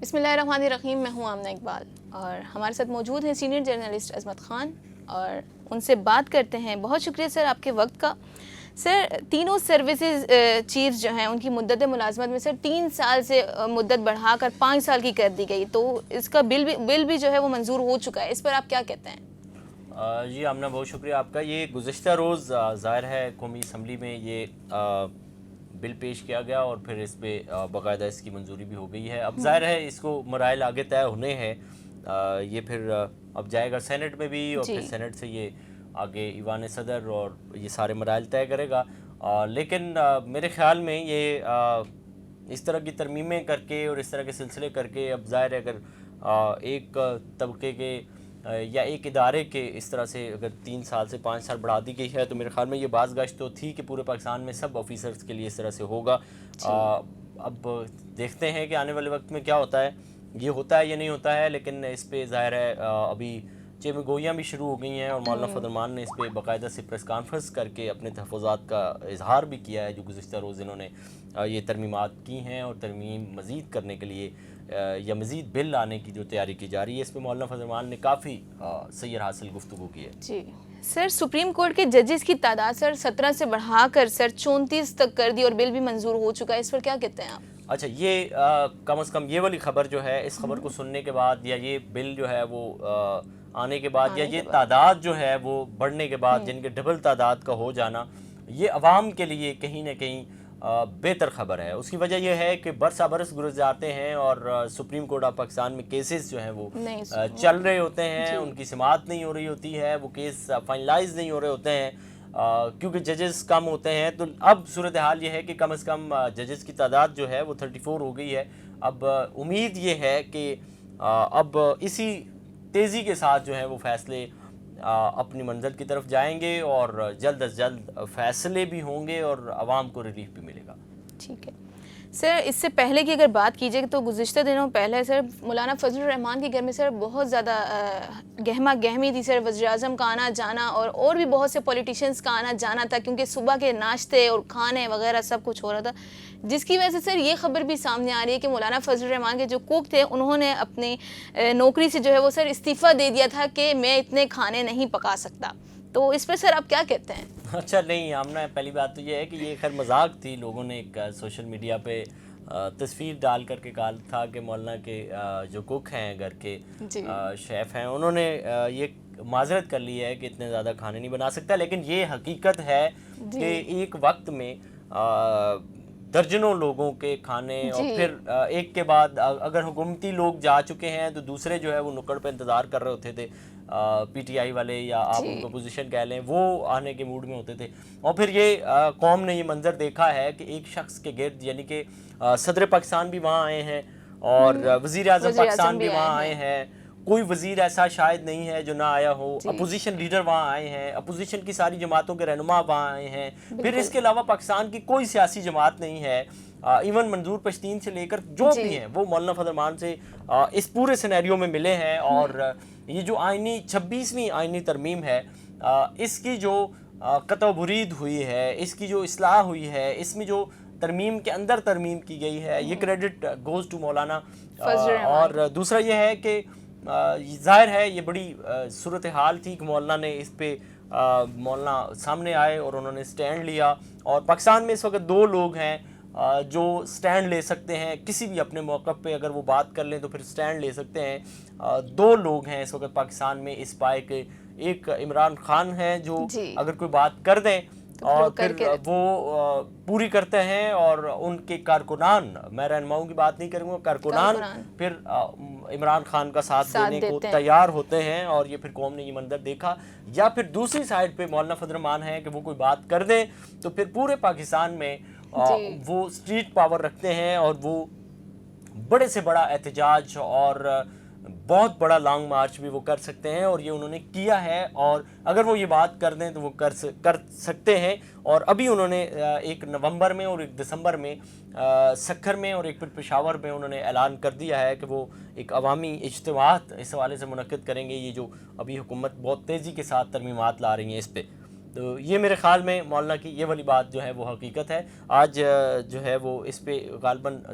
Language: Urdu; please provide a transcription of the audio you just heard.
بسم اللہ الرحمن الرحیم. میں ہوں آمنہ اقبال اور ہمارے ساتھ موجود ہیں سینئر جرنلسٹ عظمت خان اور ان سے بات کرتے ہیں. بہت شکریہ سر آپ کے وقت کا. سر تینوں سروسز چیفز جو ہیں ان کی مدت ملازمت میں سر 3 سال سے مدت بڑھا کر 5 سال کی کر دی گئی, تو اس کا بل بھی جو ہے وہ منظور ہو چکا ہے. اس پر آپ کیا کہتے ہیں؟ جی آمنہ بہت شکریہ آپ کا. یہ گزشتہ روز ظاہر ہے قومی اسمبلی میں یہ بل پیش کیا گیا اور پھر اس پہ باقاعدہ اس کی منظوری بھی ہو گئی ہے. اب ظاہر ہے اس کو مراحل آگے طے ہونے ہیں. یہ پھر اب جائے گا سینٹ میں بھی اور پھر سینٹ سے یہ آگے ایوان صدر اور یہ سارے مراحل طے کرے گا. لیکن میرے خیال میں یہ اس طرح کی ترمیمیں کر کے اور اس طرح کے سلسلے کر کے اب ظاہر ہے اگر ایک طبقے کے یا ایک ادارے کے اس طرح سے اگر 3 سال سے 5 سال بڑھا دی گئی ہے تو میرے خیال میں یہ باز گشت تو تھی کہ پورے پاکستان میں سب آفیسرز کے لیے اس طرح سے ہوگا. اب دیکھتے ہیں کہ آنے والے وقت میں کیا ہوتا ہے, یہ ہوتا ہے یا نہیں ہوتا ہے. لیکن اس پہ ظاہر ہے ابھی چیمیں گوئیاں بھی شروع ہو گئی ہیں اور مولانا فضل الرحمان نے اس پہ باقاعدہ سے پریس کانفرنس کر کے اپنے تحفظات کا اظہار بھی کیا ہے جو گزشتہ روز انہوں نے یہ ترمیمات کی ہیں اور ترمیم مزید کرنے کے لیے یا مزید بل لانے کی جو تیاری کی جا رہی ہے. اس پہ مولانا فضل الرحمان نے کافی سیر حاصل گفتگو کی ہے. جی سر, سپریم کورٹ کے ججز کی تعداد سر 17 سے بڑھا کر سر 34 تک کر دی اور بل بھی منظور ہو چکا ہے. اس پر کیا کہتے ہیں آپ؟ اچھا, یہ کم از کم یہ والی خبر جو ہے, اس خبر کو سننے کے بعد یا یہ بل جو ہے وہ آنے کے بعد یا یہ تعداد جو ہے وہ بڑھنے کے بعد جن کے ڈبل تعداد کا ہو جانا, یہ عوام کے لیے کہیں نہ کہیں بہتر خبر ہے. اس کی وجہ یہ ہے کہ برسا برس گزر جاتے ہیں اور سپریم کورٹ آف پاکستان میں کیسز جو ہیں وہ چل رہے ہوتے ہیں, ان کی سماعت نہیں ہو رہی ہوتی ہے, وہ کیس فائنلائز نہیں ہو رہے ہوتے ہیں کیونکہ ججز کم ہوتے ہیں. تو اب صورتحال یہ ہے کہ کم از کم ججز کی تعداد جو ہے وہ 34 ہو گئی ہے. اب امید یہ ہے کہ اب اسی تیزی کے ساتھ جو ہے وہ فیصلے اپنی منزل کی طرف جائیں گے اور جلد از جلد فیصلے بھی ہوں گے اور عوام کو ریلیف بھی ملے گا. ٹھیک ہے سر. اس سے پہلے کی اگر بات کیجیے تو گزشتہ دنوں پہلے سر مولانا فضل الرحمان کے گھر میں سر بہت زیادہ گہما گہمی تھی سر. وزیر اعظم کا آنا جانا اور بھی بہت سے پولیٹیشینز کا آنا جانا تھا کیونکہ صبح کے ناشتے اور کھانے وغیرہ سب کچھ ہو رہا تھا, جس کی وجہ سے سر یہ خبر بھی سامنے آ رہی ہے کہ مولانا فضل الرحمان کے جو کوک تھے انہوں نے اپنی نوکری سے جو ہے وہ سر استعفیٰ دے دیا تھا کہ میں اتنے کھانے نہیں پکا سکتا. تو اس پہ سر آپ کیا کہتے ہیں؟ اچھا نہیں آمنہ, پہلی بات تو یہ ہے کہ یہ خیر مذاق تھی. لوگوں نے ایک سوشل میڈیا پہ تصویر ڈال کر کے کہا تھا کہ مولانا کے جو کوک ہیں گھر کے شیف ہیں انہوں نے یہ معذرت کر لی ہے کہ اتنے زیادہ کھانے نہیں بنا سکتا. لیکن یہ حقیقت ہے کہ ایک وقت میں درجنوں لوگوں کے کھانے اور پھر ایک کے بعد اگر حکومتی لوگ جا چکے ہیں تو دوسرے جو ہے وہ نکڑ پہ انتظار کر رہے ہوتے تھے, پی ٹی آئی والے یا آپ ان کو پوزیشن کہہ لیں, وہ آنے کے موڈ میں ہوتے تھے. اور پھر یہ قوم نے یہ منظر دیکھا ہے کہ ایک شخص کے گرد یعنی کہ صدر پاکستان بھی وہاں آئے ہیں اور وزیر اعظم پاکستان بھی وہاں آئے ہیں. کوئی وزیر ایسا شاید نہیں ہے جو نہ آیا ہو. اپوزیشن لیڈر وہاں آئے ہیں, اپوزیشن کی ساری جماعتوں کے رہنما وہاں آئے ہیں. پھر اس کے علاوہ پاکستان کی کوئی سیاسی جماعت نہیں ہے, ایون منظور پشتین سے لے کر جو بھی ہیں وہ مولانا فضل الرحمان سے اس پورے سینیریو میں ملے ہیں. اور یہ جو 26ویں آئینی ترمیم ہے, اس کی جو قطع و برید ہوئی ہے, اس کی جو اصلاح ہوئی ہے, اس میں جو ترمیم کے اندر ترمیم کی گئی ہے, یہ کریڈٹ گوز ٹو مولانا. اور دوسرا یہ ہے کہ ظاہر ہے یہ بڑی صورتحال تھی کہ مولانا نے اس پہ مولانا سامنے آئے اور انہوں نے سٹینڈ لیا. اور پاکستان میں اس وقت 2 لوگ ہیں جو سٹینڈ لے سکتے ہیں کسی بھی اپنے موقع پہ, اگر وہ بات کر لیں تو پھر سٹینڈ لے سکتے ہیں. 2 لوگ ہیں اس وقت پاکستان میں اس پائے کے, ایک عمران خان ہیں جو اگر کوئی بات کر دیں اور پھر وہ پوری کرتے ہیں, اور ان کے کارکنان, میں رہنماؤں کی بات نہیں کروں گا, کارکنان پھر عمران خان کا ساتھ دینے کو تیار ہوتے ہیں. اور یہ پھر قوم نے یہ منظر دیکھا. یا پھر دوسری سائڈ پہ مولانا فضل الرحمان ہے کہ وہ کوئی بات کر دیں تو پھر پورے پاکستان میں وہ اسٹریٹ پاور رکھتے ہیں اور وہ بڑے سے بڑا احتجاج اور بہت بڑا لانگ مارچ بھی وہ کر سکتے ہیں. اور یہ انہوں نے کیا ہے, اور اگر وہ یہ بات کر دیں تو وہ کر سکتے ہیں. اور ابھی انہوں نے 1 نومبر میں اور 1 دسمبر میں سکھر میں اور ایک پھر پشاور میں انہوں نے اعلان کر دیا ہے کہ وہ ایک عوامی اجتماعات اس حوالے سے منعقد کریں گے. یہ جو ابھی حکومت بہت تیزی کے ساتھ ترمیمات لا رہی ہیں اس پہ, تو یہ میرے خیال میں مولانا کی یہ والی بات جو ہے وہ حقیقت ہے. آج جو ہے وہ اس پہ غالباً